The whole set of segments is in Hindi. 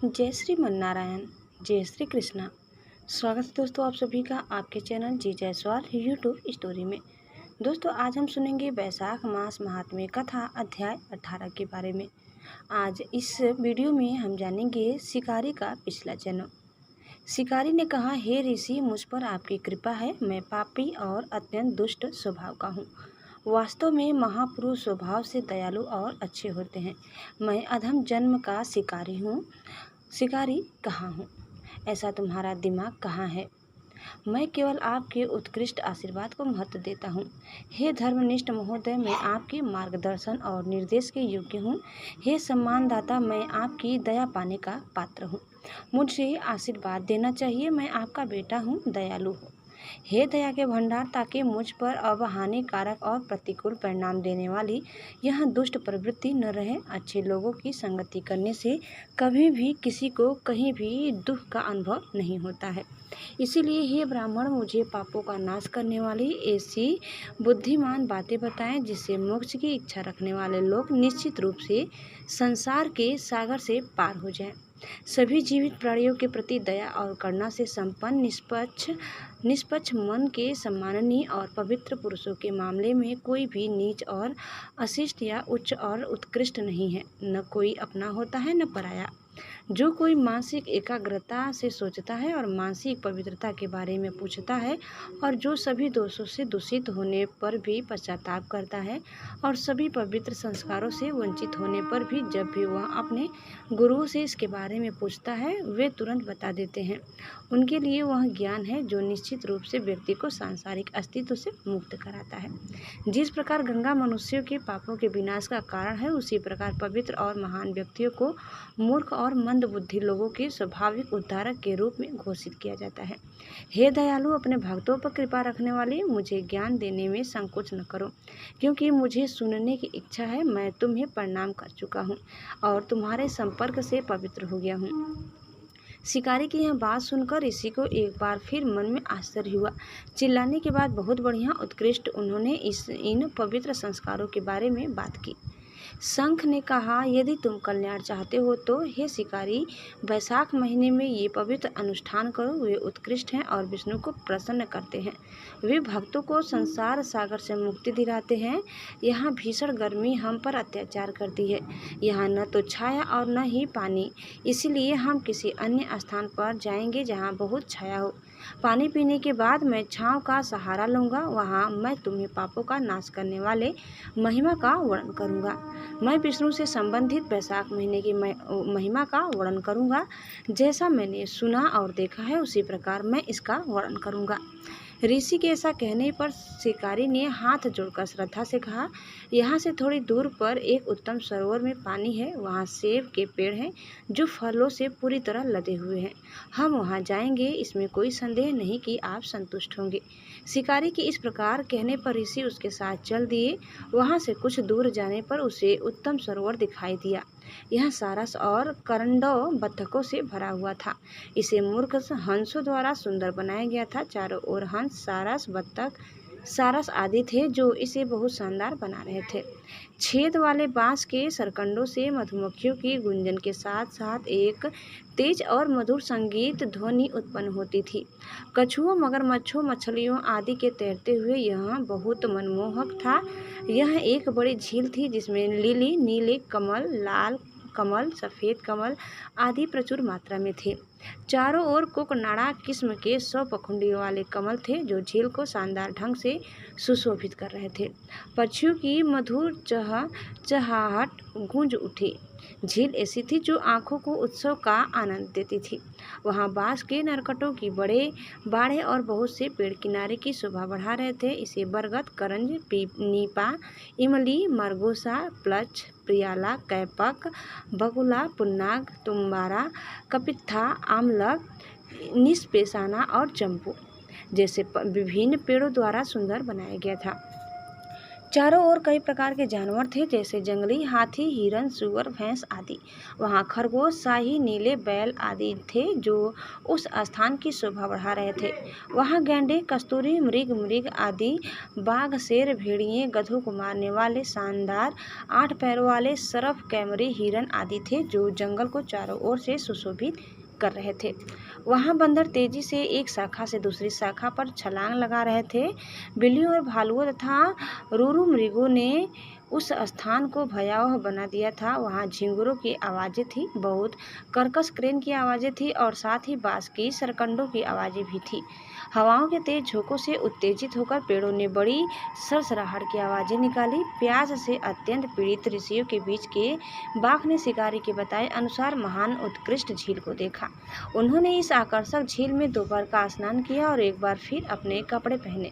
जय श्री मन्नारायण। जय श्री कृष्णा। स्वागत है दोस्तों आप सभी का आपके चैनल जी जायसवाल यूट्यूब स्टोरी में। दोस्तों आज हम सुनेंगे वैशाख मास महात्म्य कथा अध्याय 18 के बारे में। आज इस वीडियो में हम जानेंगे शिकारी का पिछला जन्म। शिकारी ने कहा, हे ऋषि, मुझ पर आपकी कृपा है। मैं पापी और अत्यंत दुष्ट स्वभाव का हूँ। वास्तव में महापुरुष स्वभाव से दयालु और अच्छे होते हैं। मैं अधम जन्म का शिकारी हूँ। शिकारी कहाँ हूँ? ऐसा तुम्हारा दिमाग कहाँ है? मैं केवल आपके उत्कृष्ट आशीर्वाद को महत्व देता हूँ। हे धर्मनिष्ठ महोदय, मैं आपके मार्गदर्शन और निर्देश के योग्य हूँ। हे सम्मानदाता, मैं आपकी दया पाने का पात्र हूँ। मुझे आशीर्वाद देना चाहिए। मैं आपका बेटा हूँ, दयालु हूँ। हे दया के भंडार, ताकि मुझ पर अब हानिकारक और प्रतिकूल परिणाम देने वाली यह दुष्ट प्रवृत्ति न रहे। अच्छे लोगों की संगति करने से कभी भी किसी को कहीं भी दुख का अनुभव नहीं होता है। इसीलिए हे ब्राह्मण, मुझे पापों का नाश करने वाली ऐसी बुद्धिमान बातें बताएं जिससे मोक्ष की इच्छा रखने वाले लोग निश्चित रूप से संसार के सागर से पार हो जाएं। सभी जीवित प्राणियों के प्रति दया और करुणा से संपन्न निष्पक्ष मन के सम्माननीय और पवित्र पुरुषों के मामले में कोई भी नीच और अशिष्ट या उच्च और उत्कृष्ट नहीं है। न कोई अपना होता है, न पराया। जो कोई मानसिक एकाग्रता से सोचता है और मानसिक पवित्रता के बारे में पूछता है, और जो सभी दोषों से दूषित होने पर भी पश्चाताप करता है, और सभी पवित्र संस्कारों से वंचित होने पर भी जब भी वह अपने गुरुओं से इसके बारे में पूछता है, वे तुरंत बता देते हैं। उनके लिए वह ज्ञान है जो निश्चित रूप से व्यक्ति को सांसारिक अस्तित्व से मुक्त कराता है। जिस प्रकार गंगा मनुष्यों के पापों के विनाश का कारण है, उसी प्रकार पवित्र और महान व्यक्तियों को मूर्ख और मंद बुद्धि लोगों के स्वाभाविक उद्धारक के रूप में घोषित किया जाता है। हे दयालु, अपने भक्तों पर कृपा रखने वाले, मुझे ज्ञान देने में संकोच न करो, क्योंकि मुझे सुनने की इच्छा है। मैं तुम्हें प्रणाम कर चुका हूँ और तुम्हारे संपर्क से पवित्र हो गया हूँ। शिकारी की यह बात सुनकर ऋषि को एक बार फिर मन में आश्चर्य हुआ। चिल्लाने के बाद बहुत बढ़िया, उत्कृष्ट उन्होंने इन पवित्र संस्कारों के बारे में बात की। शंख ने कहा, यदि तुम कल्याण चाहते हो तो हे शिकारी, वैशाख महीने में ये पवित्र अनुष्ठान करो। वे उत्कृष्ट हैं और विष्णु को प्रसन्न करते हैं। वे भक्तों को संसार सागर से मुक्ति दिलाते हैं। यहाँ भीषण गर्मी हम पर अत्याचार करती है। यहाँ न तो छाया और न ही पानी। इसीलिए हम किसी अन्य स्थान पर जाएंगे जहाँ बहुत छाया हो। पानी पीने के बाद मैं छांव का सहारा लूँगा। वहाँ मैं तुम्हें पापों का नाश करने वाले महिमा का वर्णन करूँगा। मैं विष्णु से संबंधित वैशाख महीने की महिमा का वर्णन करूँगा। जैसा मैंने सुना और देखा है, उसी प्रकार मैं इसका वर्णन करूँगा। ऋषि के ऐसा कहने पर शिकारी ने हाथ जोड़कर श्रद्धा से कहा, यहाँ से थोड़ी दूर पर एक उत्तम सरोवर में पानी है। वहाँ सेब के पेड़ हैं जो फलों से पूरी तरह लदे हुए हैं। हम वहाँ जाएंगे, इसमें कोई संदेह नहीं कि आप संतुष्ट होंगे। शिकारी के इस प्रकार कहने पर ऋषि उसके साथ चल दिए। वहाँ से कुछ दूर जाने पर उसे उत्तम सरोवर दिखाई दिया। यह सारस और करंडों बत्तखों से भरा हुआ था। इसे मूर्ख हंसों द्वारा सुंदर बनाया गया था। चारों ओर हंस, सारस, बत्तख, सारस आदि थे जो इसे बहुत शानदार बना रहे थे। छेद वाले बांस के सरकंडों से मधुमक्खियों की गुंजन के साथ साथ एक तेज और मधुर संगीत ध्वनि उत्पन्न होती थी। कछुओं, मगरमच्छों, मछलियों आदि के तैरते हुए यह बहुत मनमोहक था। यह एक बड़ी झील थी जिसमें लिली, नीले कमल, लाल कमल, सफ़ेद कमल आदि प्रचुर मात्रा में थे। चारों ओर कोकनाड़ा किस्म के 100 पखुंडियों वाले कमल थे जो झील को शानदार ढंग से सुशोभित कर रहे थे। पक्षियों की मधुर चहचहाहट गूंज उठी। झील ऐसी थी जो आंखों को उत्सव का आनंद देती थी। वहाँ बांस के नरकटों की बड़े बाड़े और बहुत से पेड़ किनारे की शोभा बढ़ा रहे थे। इसे बरगद, करंज, नीपा, इमली, मरगोसा, प्लच, प्रियाला, कैपक, बगुला, पुन्नाग, तुम्बारा, कपित्था, आमलक, निष्पेसाना और चंपू जैसे विभिन्न पेड़ों द्वारा सुंदर बनाया गया था। चारों ओर कई प्रकार के जानवर थे, जैसे जंगली हाथी, हिरन, सुअर, भैंस आदि। वहाँ खरगोश, शाही, नीले बैल आदि थे जो उस स्थान की शोभा बढ़ा रहे थे। वहाँ गैंडे, कस्तूरी मृग आदि, बाघ, शेर, भेड़िए, गधों को मारने वाले शानदार 8 पैरों वाले सर्प, कैमरे, हिरन आदि थे जो जंगल को चारों ओर से सुशोभित कर रहे थे। वहाँ बंदर तेजी से एक शाखा से दूसरी शाखा पर छलांग लगा रहे थे। बिल्लियों और भालुओं तथा रूरू मृगों ने उस स्थान को भयावह बना दिया था। वहाँ झिंगुरों की आवाज़ें थी, बहुत कर्कश क्रेन की आवाज़ें थी और साथ ही बाँस की सरकंडों की आवाज़ें भी थी। हवाओं के तेज झोंकों से उत्तेजित होकर पेड़ों ने बड़ी सरसराहट की आवाज़ें निकाली। प्यास से अत्यंत पीड़ित ऋषियों के बीच के बाघ ने शिकारी के बताए अनुसार महान उत्कृष्ट झील को देखा। उन्होंने इस आकर्षक झील में दोपहर का स्नान किया और एक बार फिर अपने कपड़े पहने।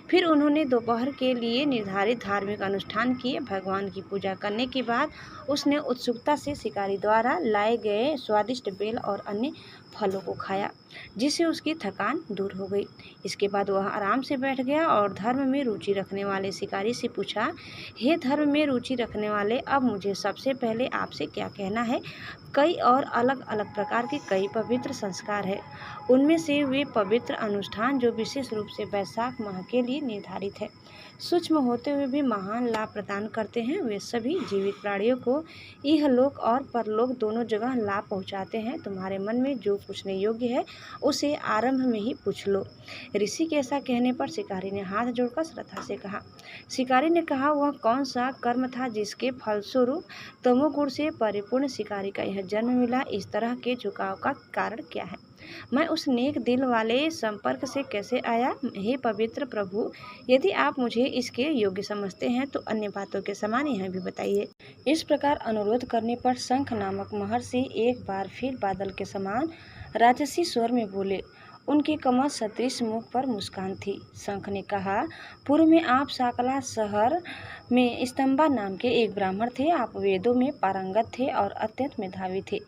फिर उन्होंने दोपहर के लिए निर्धारित धार्मिक अनुष्ठान किए। भगवान की पूजा करने के बाद उसने उत्सुकता से शिकारी द्वारा लाए गए स्वादिष्ट बेल और अन्य फलों को खाया, जिससे उसकी थकान दूर हो गई। इसके बाद वह आराम से बैठ गया और धर्म में रुचि रखने वाले शिकारी से पूछा, हे धर्म में रुचि रखने वाले, अब मुझे सबसे पहले आपसे क्या कहना है। कई और अलग अलग प्रकार के कई पवित्र संस्कार हैं। उनमें से वे पवित्र अनुष्ठान जो विशेष रूप से वैशाख माह के लिए निर्धारित है, सूक्ष्म होते हुए भी महान लाभ प्रदान करते हैं। वे सभी जीवित प्राणियों को इहलोक और परलोक दोनों जगह लाभ पहुंचाते हैं। तुम्हारे मन में जो पूछने योग्य है उसे आरंभ में ही पूछ लो। ऋषि के ऐसा कहने पर शिकारी ने हाथ जोड़कर श्रद्धा से कहा। शिकारी ने कहा, वह कौन सा कर्म था जिसके फलस्वरूप तमोगुण से परिपूर्ण शिकारी का यह जन्म मिला। इस तरह के झुकाव का कारण क्या है। मैं उस नेक दिल वाले संपर्क से कैसे आया। हे पवित्र प्रभु, यदि आप मुझे इसके योग्य समझते हैं तो अन्य बातों के समान यह भी बताइए। इस प्रकार अनुरोध करने पर शंख नामक महर्षि एक बार फिर बादल के समान राजसी स्वर में बोले। उनके कमल सदृश मुख पर मुस्कान थी। शंख ने कहा, पूर्व में आप साकला शहर में स्तंभा नाम के एक ब्राह्मण थे। आप वेदों में पारंगत थे और अत्यंत मेधावी थे।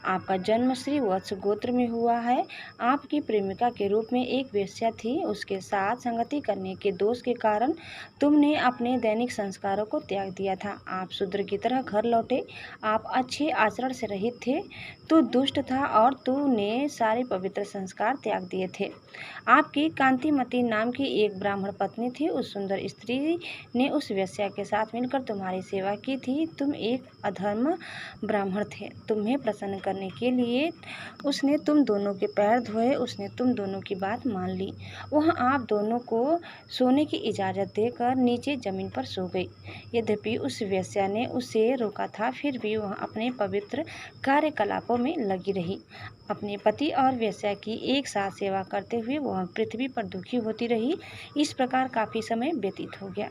आपका जन्म श्री वत्स गोत्र में हुआ है। आपकी प्रेमिका के रूप में एक वेश्या थी। उसके साथ संगति करने के दोष के कारण तुमने अपने दैनिक संस्कारों को त्याग दिया था। आप शूद्र की तरह घर लौटे। आप अच्छे आचरण से रहित थे। तू दुष्ट था और तूने सारे पवित्र संस्कार त्याग दिए थे। आपकी कांतिमती नाम की एक ब्राह्मण पत्नी थी। उस सुंदर स्त्री ने उस वेश्या के साथ मिलकर तुम्हारी सेवा की थी। तुम एक अधर्म ब्राह्मण थे। तुम्हें प्रसन्न करने के लिए उसने तुम दोनों के पैर धोए। उसने तुम दोनों की बात मान ली। वह आप दोनों को सोने की इजाज़त देकर नीचे जमीन पर सो गई। यद्यपि उस वेश्या ने उसे रोका था, फिर भी वह अपने पवित्र कार्यकलापों में लगी रही। अपने पति और वेश्या की एक साथ सेवा करते हुए वह पृथ्वी पर दुखी होती रही। इस प्रकार काफ़ी समय व्यतीत हो गया।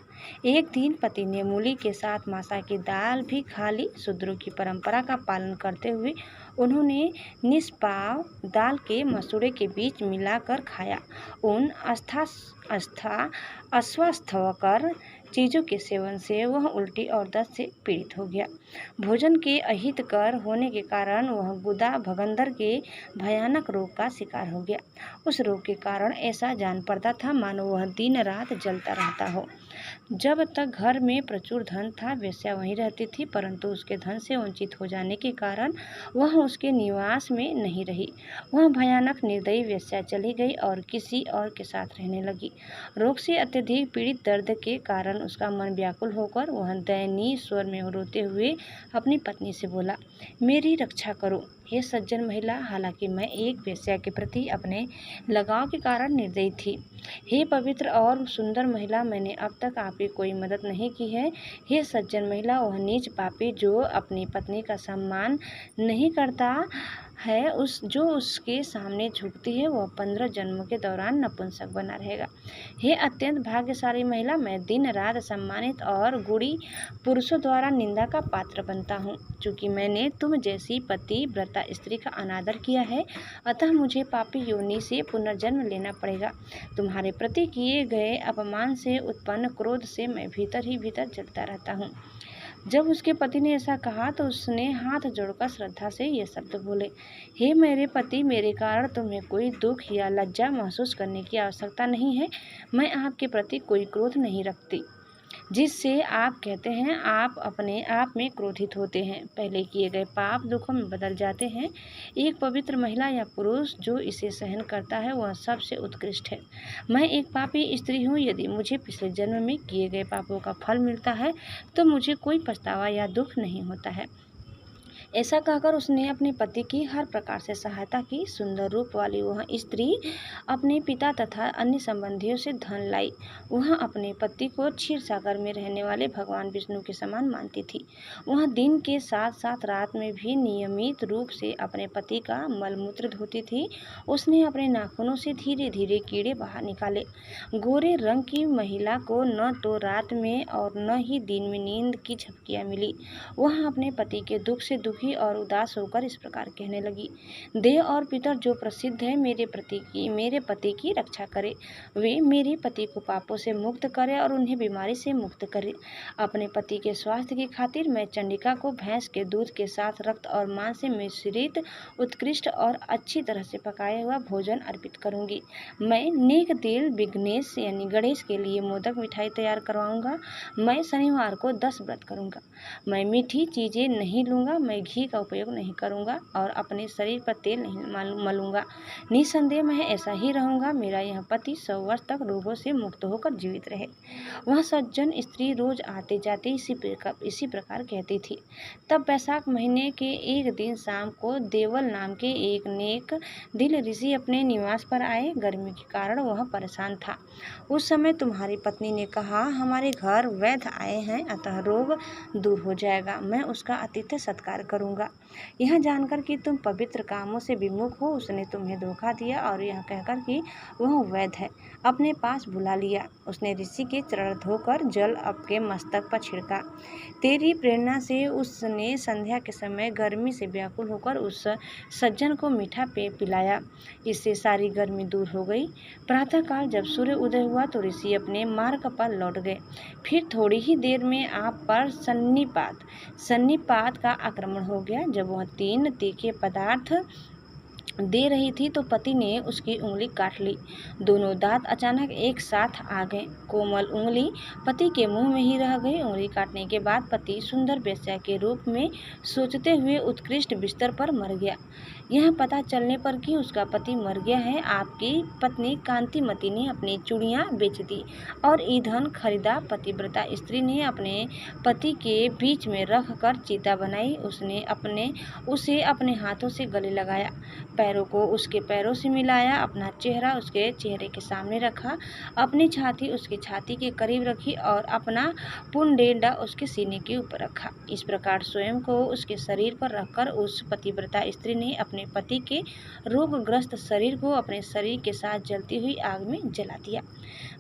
एक दिन पति ने मूली के साथ मासा की दाल भी खा ली। शूद्रों की परंपरा का पालन करते हुए उन्होंने निष्पाव दाल के मसूड़े के बीच मिलाकर खाया। उन अस्वस्थकर चीज़ों के सेवन से वह उल्टी और दस्त से पीड़ित हो गया। भोजन के अहितकर होने के कारण वह गुदा भगंदर के भयानक रोग का शिकार हो गया। उस रोग के कारण ऐसा जान पड़ता था मानो वह दिन रात जलता रहता हो। जब तक घर में प्रचुर धन था, वेश्या वहीं रहती थी, परंतु उसके धन से वंचित हो जाने के कारण वह उसके निवास में नहीं रही। वह भयानक निर्दयी वेश्या चली गई और किसी और के साथ रहने लगी। रोग से अत्यधिक पीड़ित दर्द के कारण उसका मन व्याकुल होकर वह दयनीय स्वर में रोते हुए अपनी पत्नी से बोला, मेरी रक्षा करो हे सज्जन महिला। हालांकि मैं एक वेश्या के प्रति अपने लगाव के कारण निर्दयी थी। हे पवित्र और सुंदर महिला, मैंने अब तक आपकी कोई मदद नहीं की है। हे सज्जन महिला, वह नीच पापी जो अपनी पत्नी का सम्मान नहीं करता है, जो उसके सामने झुकती है, वह 15 जन्मों के दौरान नपुंसक बना रहेगा। हे अत्यंत भाग्यशाली महिला, मैं दिन रात सम्मानित और गुणी पुरुषों द्वारा निंदा का पात्र बनता हूँ। चूँकि मैंने तुम जैसी पतिव्रता स्त्री का अनादर किया है, अतः मुझे पापी योनि से पुनर्जन्म लेना पड़ेगा। तुम्हारे प्रति किए गए अपमान से उत्पन्न क्रोध से मैं भीतर ही भीतर जलता रहता हूँ। जब उसके पति ने ऐसा कहा तो उसने हाथ जोड़कर श्रद्धा से ये शब्द बोले, हे मेरे पति, मेरे कारण तुम्हें कोई दुख या लज्जा महसूस करने की आवश्यकता नहीं है। मैं आपके प्रति कोई क्रोध नहीं रखती। जिससे आप कहते हैं आप अपने आप में क्रोधित होते हैं। पहले किए गए पाप दुखों में बदल जाते हैं। एक पवित्र महिला या पुरुष जो इसे सहन करता है वह सबसे उत्कृष्ट है। मैं एक पापी स्त्री हूँ। यदि मुझे पिछले जन्म में किए गए पापों का फल मिलता है तो मुझे कोई पछतावा या दुख नहीं होता है। ऐसा कहकर उसने अपने पति की हर प्रकार से सहायता की। सुंदर रूप वाली वह स्त्री अपने पिता तथा अन्य संबंधियों से धन लाई। वह अपने पति को क्षीर सागर में रहने वाले भगवान विष्णु के समान मानती थी। वह दिन के साथ साथ रात में भी नियमित रूप से अपने पति का मलमूत्र धोती थी। उसने अपने नाखूनों से धीरे धीरे कीड़े बाहर निकाले। गोरे रंग की महिला को न तो रात में और न ही दिन में नींद की झपकियां मिली। वह अपने पति के दुख से दुखी और उदास होकर इस प्रकार कहने लगी, देव और पितर जो प्रसिद्ध है मेरे पति की रक्षा करे। वे मेरे पति को पापों से मुक्त करे और उन्हें बीमारी से मुक्त करे। अपने पति के स्वास्थ्य की खातिर मैं चंडिका को भैंस के दूध के साथ रक्त और मांस से मिश्रित उत्कृष्ट और अच्छी तरह से पकाया हुआ भोजन अर्पित करूंगी। मैं नेक दिल विघ्नेश यानी गणेश के लिए मोदक मिठाई तैयार करवाऊंगा। मैं शनिवार को 10 व्रत करूंगा। मैं मीठी चीजें नहीं लूंगा। मैं घी का उपयोग नहीं करूंगा और अपने शरीर पर तेल नहीं मलूंगा। निसंदेह मैं ऐसा ही रहूंगा। मेरा यह पति 100 वर्ष तक रोगों से मुक्त होकर जीवित रहे। वह सज्जन स्त्री रोज आते जाते इसी प्रकार कहती थी। तब वैशाख महीने के एक दिन शाम को देवल नाम के एक नेक दिल ऋषि अपने निवास पर आए। गर्मी के कारण वह परेशान था। उस समय तुम्हारी पत्नी ने कहा, हमारे घर वैद्य आए हैं, अतः रोग दूर हो जाएगा। मैं उसका आतिथ्य सत्कार करूंगा। यह जानकर कि तुम पवित्र कामों से विमुख हो उसने तुम्हें धोखा दिया और यह कहकर कि वह वैद्य है अपने पास बुला लिया। उसने ऋषि के चरण धोकर जल आपके मस्तक पर छिड़का। तेरी प्रेरणा से उसने संध्या के समय गर्मी से व्याकुल होकर उस सज्जन को मीठा पेय पिलाया। इससे सारी गर्मी दूर हो गई। प्रातःकाल जब सूर्य उदय हुआ तो ऋषि अपने मार्ग पर लौट गए। फिर थोड़ी ही देर में आप पर सन्निपात का आक्रमण हो गया। जब वह 3 तीखे पदार्थ दे रही थी तो पति ने उसकी उंगली काट ली। दोनों दांत अचानक एक साथ आ गए। कोमल उंगली पति के मुंह में ही रह गई। उंगली काटने के बाद पति सुंदर वेश्या के रूप में सोचते हुए उत्कृष्ट बिस्तर पर मर गया। यह पता चलने पर कि उसका पति मर गया है, आपकी पत्नी कांतिमती ने अपनी चूड़ियां बेच दी और ईंधन खरीदा। पतिव्रता स्त्री ने अपने पति के बीच में रख कर चिता बनाई। उसे अपने हाथों से गले लगाया, पैरों को उसके पैरों से मिलाया, अपना चेहरा उसके चेहरे के सामने रखा, अपनी छाती उसकी छाती के करीब रखी और अपना पुंडेंडा उसके सीने के ऊपर रखा। इस प्रकार स्वयं को उसके शरीर पर रखकर उस पतिव्रता स्त्री ने अपने पति के रोगग्रस्त शरीर को अपने शरीर के साथ जलती हुई आग में जला दिया।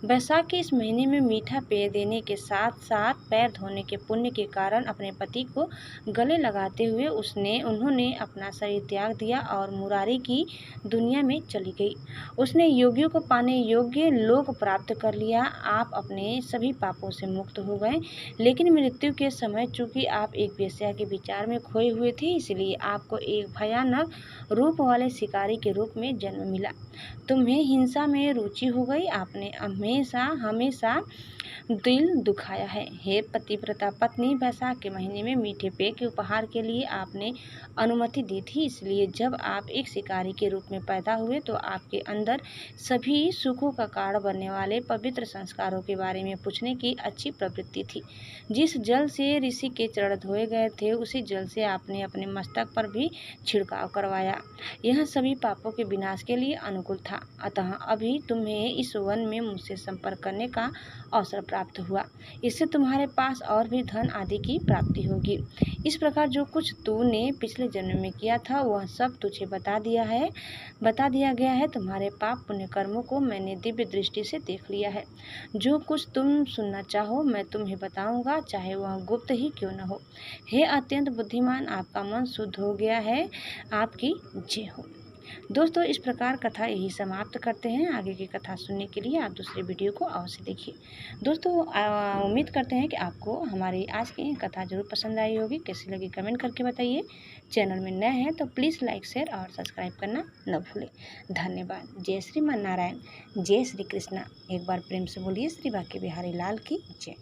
वैशाख के इस महीने में मीठा पेय देने के साथ साथ पैर धोने के पुण्य के कारण अपने पति को गले लगाते हुए उन्होंने अपना शरीर त्याग दिया और मुरारी की दुनिया में चली गई। उसने योगियों को पाने योग्य लोक प्राप्त कर लिया। आप अपने सभी पापों से मुक्त हो गए। लेकिन मृत्यु के समय चूंकि आप एक वेश्या के विचार में खोए हुए थे, इसलिए आपको एक भयानक रूप वाले शिकारी के रूप में जन्म मिला। तुम्हें हिंसा में रुचि हो गई। आपने हमेशा दिल दुखाया है। हे पतिव्रता पत्नी, वैशाख के महीने में मीठे पेय के उपहार के लिए आपने अनुमति दी थी। इसलिए जब आप एक शिकारी के रूप में पैदा हुए तो आपके अंदर सभी सुखों का कारण बनने वाले पवित्र संस्कारों के बारे में पूछने की अच्छी प्रवृत्ति थी। जिस जल से ऋषि के चरण धोए गए थे उसी जल से आपने अपने मस्तक पर भी छिड़काव करवाया। यह सभी पापों के विनाश के लिए अनुकूल था। अतः अभी तुम्हें इस वन में मुझसे संपर्क करने का अवसर प्राप्त हुआ। इससे तुम्हारे पास और भी धन आदि की प्राप्ति होगी। इस प्रकार जो कुछ तूने पिछले जन्म में किया था वह सब तुझे बता दिया गया है। तुम्हारे पाप पुण्य कर्मों को मैंने दिव्य दृष्टि से देख लिया है। जो कुछ तुम सुनना चाहो मैं तुम्हें बताऊंगा, चाहे वह गुप्त ही क्यों न हो। हे अत्यंत बुद्धिमान, आपका मन शुद्ध हो गया है। आपकी जय हो। दोस्तों, इस प्रकार कथा यही समाप्त करते हैं। आगे की कथा सुनने के लिए आप दूसरे वीडियो को अवश्य देखिए। दोस्तों, उम्मीद करते हैं कि आपको हमारी आज की कथा जरूर पसंद आई होगी। कैसी लगी कमेंट करके बताइए। चैनल में नए हैं तो प्लीज़ लाइक शेयर और सब्सक्राइब करना न भूलें। धन्यवाद। जय श्री मन नारायण, जय श्री कृष्णा। एक बार प्रेम से बोलिए श्री बांके बिहारी लाल की जय।